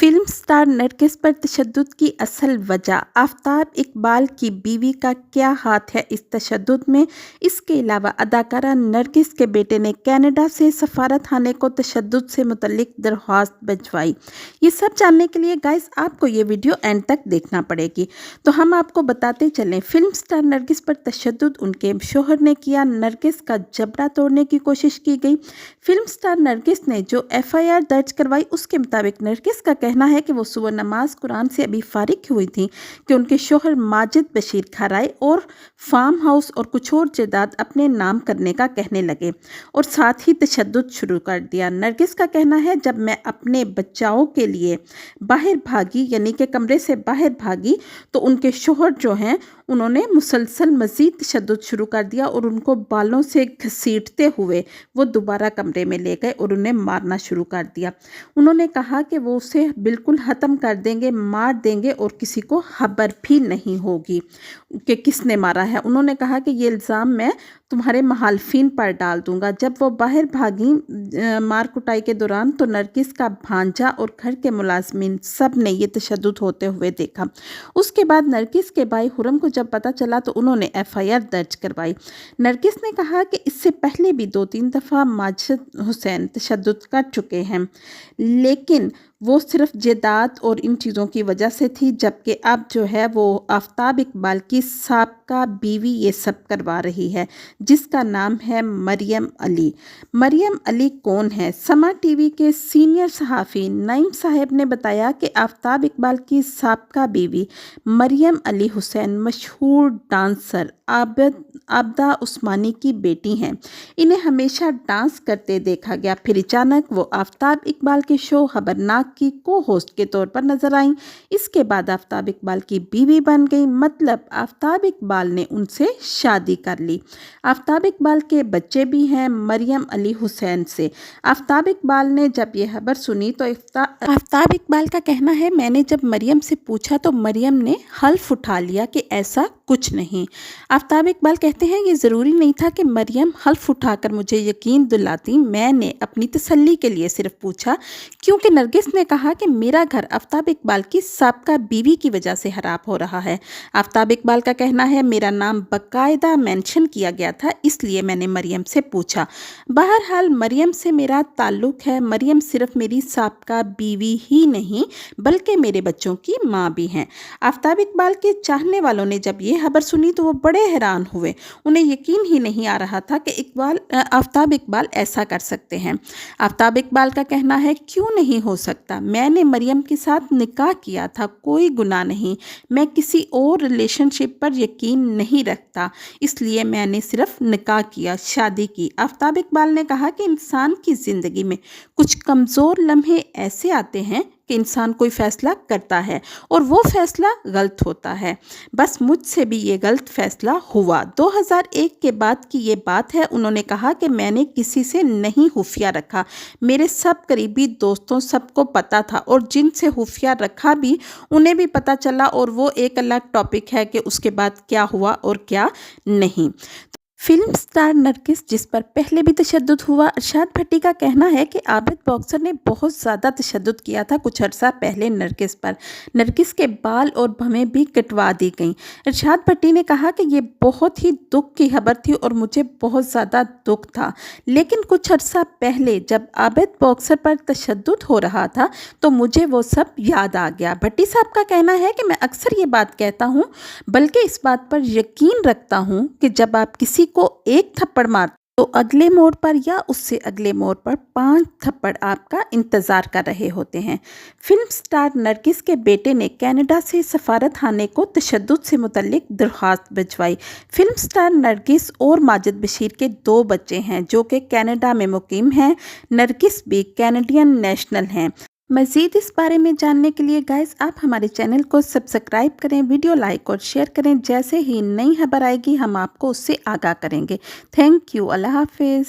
Film star Nargis पर तशद्दुद की असल वजह, आफताब इकबाल की बीवी का क्या हाथ है इस तशद्दुद में। इसके अलावा अदाकारा नरगिस के बेटे ने कनाडा से सफारतखाने को तशद्दुद से मुतल्लिक दरख्वास्त भिजवाई। ये सब जानने के लिए गाइस आपको ये वीडियो एंड तक देखना पड़ेगी। तो हम आपको बताते चलें, फिल्म स्टार नरगिस पर तशद्दुद उनके शोहर ने किया, नरगिस का जबड़ा तोड़ने की कोशिश की गई। फिल्म स्टार नरगिस ने जो FIR दर्ज करवाई उसके मुताबिक नरगिस का कहना है कि वो सुबह नमाज कुरान से अभी फारिग हुई थी कि उनके शोहर माजिद बशीर खार आए और फार्म हाउस और कुछ और जायदाद अपने नाम करने का कहने लगे और साथ ही तशद्दुद शुरू कर दिया। नरगिस का कहना है, जब मैं अपने बचाव के लिए बाहर भागी, यानी कि कमरे से बाहर भागी, तो उनके शोहर जो हैं उन्होंने मुसलसल मज़ीद तशद्दुद शुरू कर दिया और उनको बालों से घसीटते हुए वो दोबारा कमरे में ले गए और उन्हें मारना शुरू कर दिया। उन्होंने कहा कि वो उसे बिल्कुल ख़त्म कर देंगे, मार देंगे और किसी को खबर भी नहीं होगी कि किसने मारा है। उन्होंने कहा कि ये इल्ज़ाम मैं तुम्हारे मुखालिफिन पर डाल दूंगा। जब वो बाहर भागी मार कुटाई के दौरान, तो नरगिस का भांजा और घर के मुलाजमीन सब ने ये तशद्दुद होते हुए देखा। उसके बाद नरगिस के भाई हुरम को जब पता चला तो उन्होंने FIR दर्ज करवाई। नरगिस ने कहा कि इससे पहले भी 2-3 दफ़ा माजिद हुसैन तशद्दुद कर चुके हैं, लेकिन वो सिर्फ जायदाद और इन चीज़ों की वजह से थी, जबकि अब जो है वो आफताब इकबाल की साबका बीवी ये सब करवा रही है, जिसका नाम है मरियम अली। मरियम अली कौन है? समा TV के सीनियर सहाफ़ी नईम साहब ने बताया कि आफताब इकबाल की साबका बीवी मरियम अली हुसैन मशहूर डांसर आबदा उस्मानी की बेटी हैं। इन्हें हमेशा डांस करते देखा गया, फिर अचानक वो आफताब इकबाल के शो खबरनाक की को-होस्ट के तौर पर नजर आईं। इसके बाद आफताब इकबाल की बीवी बन गई, मतलब आफताब इकबाल ने उनसे शादी कर ली। आफताब इकबाल के बच्चे भी हैं मरियम अली हुसैन से। आफताब इकबाल ने जब ये खबर सुनी तो आफताब इकबाल का कहना है, मैंने जब मरियम से पूछा तो मरियम ने हल्फ उठा लिया कि ऐसा कुछ नहीं। आफताब इकबाल कहते हैं, ये ज़रूरी नहीं था कि मरियम हल्फ उठाकर मुझे यकीन दिलाती, मैंने अपनी तसल्ली के लिए सिर्फ पूछा, क्योंकि नरगिस ने कहा कि मेरा घर आफताब इकबाल की साबका बीवी की वजह से खराब हो रहा है। आफताब इकबाल का कहना है, मेरा नाम बाकायदा मेंशन किया गया था, इसलिए मैंने मरियम से पूछा। बहरहाल मरियम से मेरा ताल्लुक़ है। मरियम सिर्फ मेरी साबका बीवी ही नहीं बल्कि मेरे बच्चों की माँ भी हैं। आफताब इकबाल के चाहने वालों ने जब ये खबर सुनी तो वो बड़े हैरान हुए। उन्हें यकीन ही नहीं आ रहा था कि आफताब इकबाल ऐसा कर सकते हैं। आफताब इकबाल का कहना है, क्यों नहीं हो सकता? मैंने मरियम के साथ निकाह किया था, कोई गुनाह नहीं। मैं किसी और रिलेशनशिप पर यकीन नहीं रखता, इसलिए मैंने सिर्फ निकाह किया, शादी की। आफताब इकबाल ने कहा कि इंसान की ज़िंदगी में कुछ कमज़ोर लम्हे ऐसे आते हैं कि इंसान कोई फ़ैसला करता है और वो फ़ैसला गलत होता है। बस मुझसे भी ये गलत फ़ैसला हुआ। 2001 के बाद की ये बात है। उन्होंने कहा कि मैंने किसी से नहीं खुफिया रखा, मेरे सब करीबी दोस्तों सबको पता था और जिनसे खुफिया रखा भी उन्हें भी पता चला, और वो एक अलग टॉपिक है कि उसके बाद क्या हुआ और क्या नहीं। फिल्म स्टार नरगिस, जिस पर पहले भी तशद्दुद हुआ, अरशाद भट्टी का कहना है कि आबिद बॉक्सर ने बहुत ज़्यादा तशद्दुद किया था कुछ अर्सा पहले नरगिस पर। नरगिस के बाल और भवें भी कटवा दी गईं। अरशाद भट्टी ने कहा कि ये बहुत ही दुख की खबर थी और मुझे बहुत ज़्यादा दुख था, लेकिन कुछ अर्सा पहले जब आबिद बॉक्सर पर तशद्दुद हो रहा था तो मुझे वो सब याद आ गया। भट्टी साहब का कहना है कि मैं अक्सर ये बात कहता हूँ, बल्कि इस बात पर यकीन रखता हूँ कि जब आप किसी को एक थप्पड़ मारते तो अगले मोड़ पर या उससे अगले मोड़ पर 5 थप्पड़ आपका इंतज़ार कर रहे होते हैं। फिल्म स्टार नरगिस के बेटे ने कनाडा से सफारतखाने को तशद्दुद से मुतल्लिक दरख्वास्त भिजवाई। फिल्म स्टार नरगिस और माजिद बशीर के 2 बच्चे हैं जो कि कनाडा में मुकीम हैं। नरगिस भी कैनेडियन नेशनल हैं। मज़ीद इस बारे में जानने के लिए गाइस आप हमारे चैनल को सब्सक्राइब करें, वीडियो लाइक और शेयर करें। जैसे ही नई खबर आएगी हम आपको उससे आगाह करेंगे। Thank you. अल्लाह हाफिज़।